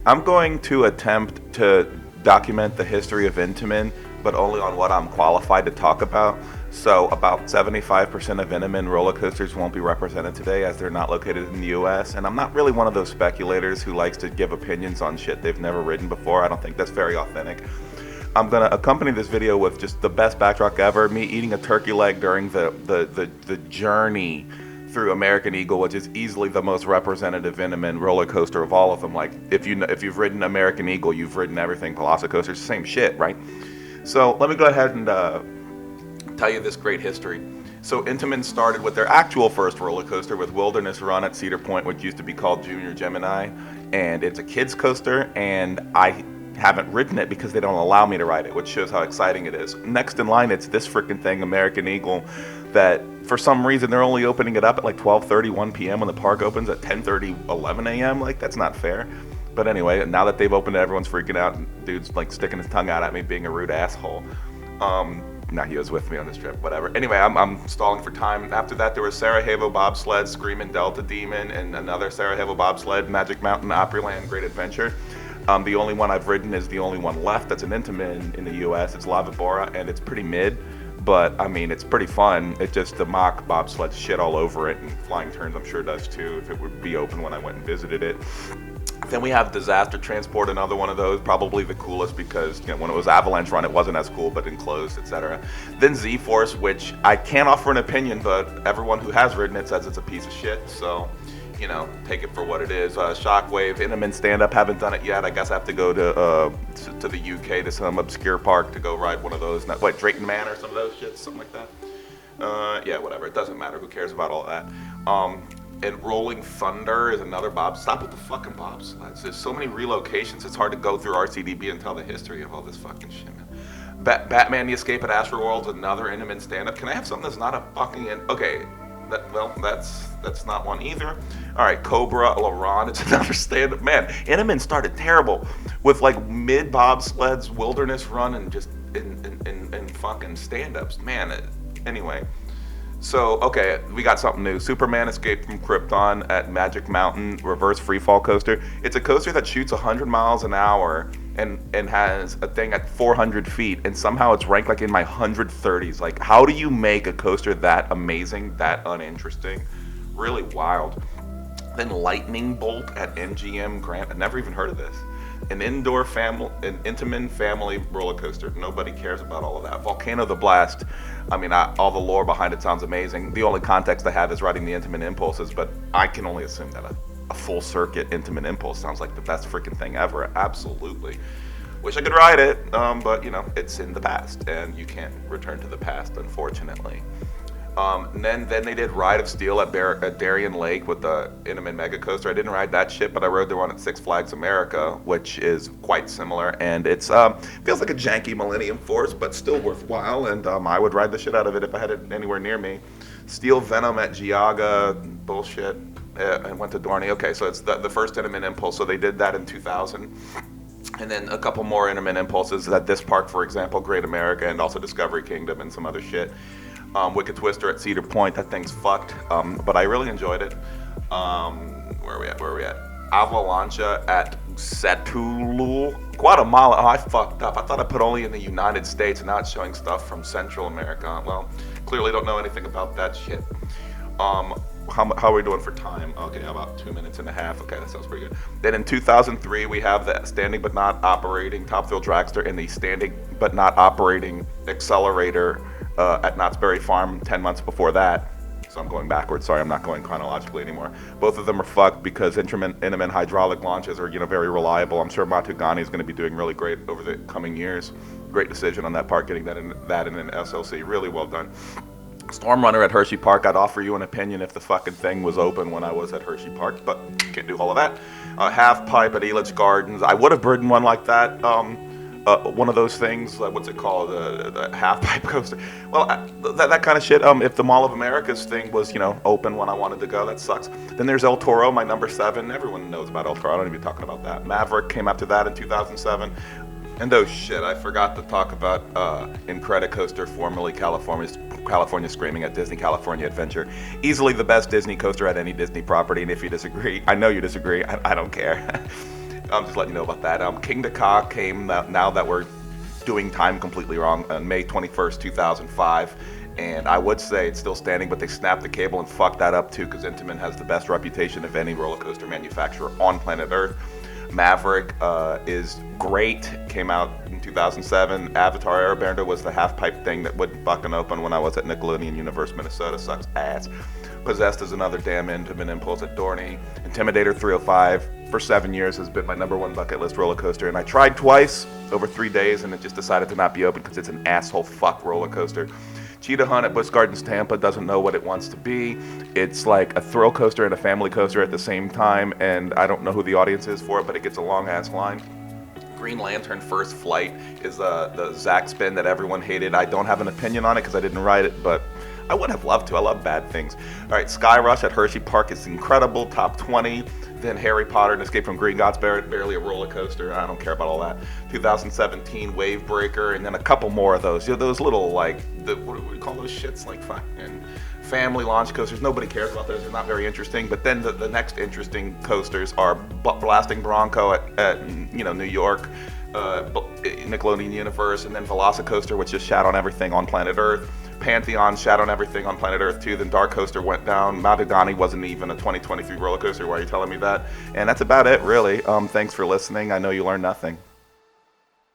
I'm going to attempt to document the history of Intamin, but only on what I'm qualified to talk about. So about 75% of Intamin roller coasters won't be represented today as they're not located in the US. And I'm not really one of those speculators who likes to give opinions on shit they've never ridden before. I don't think that's very authentic. I'm gonna accompany this video with just the best backdrop ever, me eating a turkey leg during the journey through American Eagle, which is easily the most representative Intamin roller coaster of all of them. Like if you've ridden American Eagle, you've ridden everything Velocicoasters, same shit, right? So let me go ahead and tell you this great history. So Intamin started with their actual first roller coaster with Wilderness Run at Cedar Point, which used to be called Junior Gemini, and it's a kids coaster, and I haven't ridden it because they don't allow me to ride it, which shows how exciting it is. Next in line, it's this freaking thing, American Eagle, that for some reason they're only opening it up at like 12:30, 1 p.m. when the park opens at 10:30, 11 a.m. Like, that's not fair. But anyway, now that they've opened it, everyone's freaking out, and dude's like sticking his tongue out at me, being a rude asshole. Now he was with me on this trip, whatever. Anyway, I'm stalling for time. After that, there was Sarajevo Bobsled, Screamin' Delta Demon, and another Sarajevo Bobsled, Magic Mountain, Opryland, Great Adventure. The only one I've ridden is the only one left that's an Intamin in the US. It's Lava Bora, and it's pretty mid, but I mean, it's pretty fun. It just, the mock bobsled shit all over it, and flying turns I'm sure does too, if it would be open when I went and visited it. Then we have Disaster Transport, another one of those, probably the coolest because, you know, when it was Avalanche Run, it wasn't as cool, but enclosed, etc. Then Z-Force, which I can't offer an opinion, but everyone who has ridden it says it's a piece of shit, so, you know, take it for what it is. Shockwave, Intamin stand-up, haven't done it yet. I guess I have to go to the UK to some obscure park to go ride one of those. What, Drayton Manor or some of those shits, something like that? Yeah, whatever. It doesn't matter. Who cares about all that? And Rolling Thunder is another bob. Stop with the fucking bobsleds. There's so many relocations. It's hard to go through RCDB and tell the history of all this fucking shit, man. Batman: The Escape at Astroworld's another Intamin stand-up. Can I have something that's not a fucking... Okay, that's not one either. All right, Cobra, Laron, it's another stand-up. Man, Intamin started terrible with like mid bobsleds, Wilderness Run, and just in fucking stand-ups. Man, anyway. So, okay, we got something new. Superman Escape from Krypton at Magic Mountain, reverse freefall coaster. It's a coaster that shoots 100 miles an hour and has a thing at 400 feet, and somehow it's ranked like in my 130s. Like, how do you make a coaster that amazing, that uninteresting? Really wild. Then Lightning Bolt at MGM Grand. I've never even heard of this. An Intamin family roller coaster. Nobody cares about all of that. Volcano the Blast. I mean, all the lore behind it sounds amazing. The only context I have is riding the Intamin Impulses, but I can only assume that a full circuit Intamin Impulse sounds like the best freaking thing ever. Absolutely. Wish I could ride it, but you know, it's in the past, and you can't return to the past, unfortunately. And then they did Ride of Steel at Darien Lake with the Intamin Mega Coaster. I didn't ride that shit, but I rode the one at Six Flags America, which is quite similar. And it's feels like a janky Millennium Force, but still worthwhile. And I would ride the shit out of it if I had it anywhere near me. Steel Venom at Giaga, bullshit. I went to Dorney. Okay, so it's the first Intamin Impulse. So they did that in 2000. And then a couple more Intamin Impulses at this park, for example, Great America, and also Discovery Kingdom and some other shit. Wicked Twister at Cedar Point, that thing's fucked, but I really enjoyed it. Where are we at? Avalancha at Setulul, Guatemala. Oh, I fucked up. I thought I put only in the United States, and now it's showing stuff from Central America. Well, clearly don't know anything about that shit. How are we doing for time? Okay, about 2 minutes and a half. Okay, that sounds pretty good. Then in 2003, we have the standing but not operating Topfield Dragster and the standing but not operating Accelerator at Knott's Berry Farm 10 months before that. So I'm going backwards. Sorry, I'm not going chronologically anymore. Both of them are fucked because Intamin hydraulic launches are, very reliable. I'm sure Matugani is going to be doing really great over the coming years. Great decision on that part, getting that in an SLC. Really well done. Storm Runner at Hershey Park. I'd offer you an opinion if the fucking thing was open when I was at Hershey Park, but can't do all of that. Half Pipe at Elitch Gardens. I would have ridden one like that. One of those things, what's it called, the half pipe coaster. Well, that kind of shit. If the Mall of America's thing was, open when I wanted to go, that sucks. Then there's El Toro, my number 7. Everyone knows about El Toro. I don't even be talking about that. Maverick came after that in 2007. And oh shit, I forgot to talk about Incredicoaster, formerly California Screaming at Disney California Adventure. Easily the best Disney coaster at any Disney property, and if you disagree, I know you disagree, I don't care. I'm just letting you know about that. King to Ka came now that we're doing time completely wrong on May 21st, 2005. And I would say it's still standing, but they snapped the cable and fucked that up too, because Intamin has the best reputation of any roller coaster manufacturer on planet Earth. Maverick is great. Came out in 2007. Avatar Airbender was the half-pipe thing that wouldn't fucking open when I was at Nickelodeon Universe, Minnesota. Sucks ass. Possessed is another damn Intamin impulse at Dorney. Intimidator 305 for 7 years has been my #1 bucket list roller coaster, and I tried twice over 3 days, and it just decided to not be open because it's an asshole fuck roller coaster. Cheetah Hunt at Busch Gardens, Tampa doesn't know what it wants to be. It's like a thrill coaster and a family coaster at the same time, and I don't know who the audience is for it, but it gets a long-ass line. Green Lantern First Flight is the Zach spin that everyone hated. I don't have an opinion on it because I didn't write it, but I would have loved to. I love bad things. All right, Sky Rush at Hershey Park is incredible, top 20. Then Harry Potter and Escape from Green God's barely a roller coaster. I don't care about all that. 2017 Wave Breaker, and then a couple more of those. You know, those little, like, what do we call those shits? Like fucking family launch coasters. Nobody cares about those. They're not very interesting. But then the next interesting coasters are Blasting Bronco at New York, Nickelodeon Universe, and then Velocicoaster, which just shat on everything on planet Earth. Pantheon shat on everything on planet Earth too. Then Dark Coaster went down. Madagani wasn't even a 2023 roller coaster. Why are you telling me that? And that's about it, really. Thanks for listening. I know you learned nothing.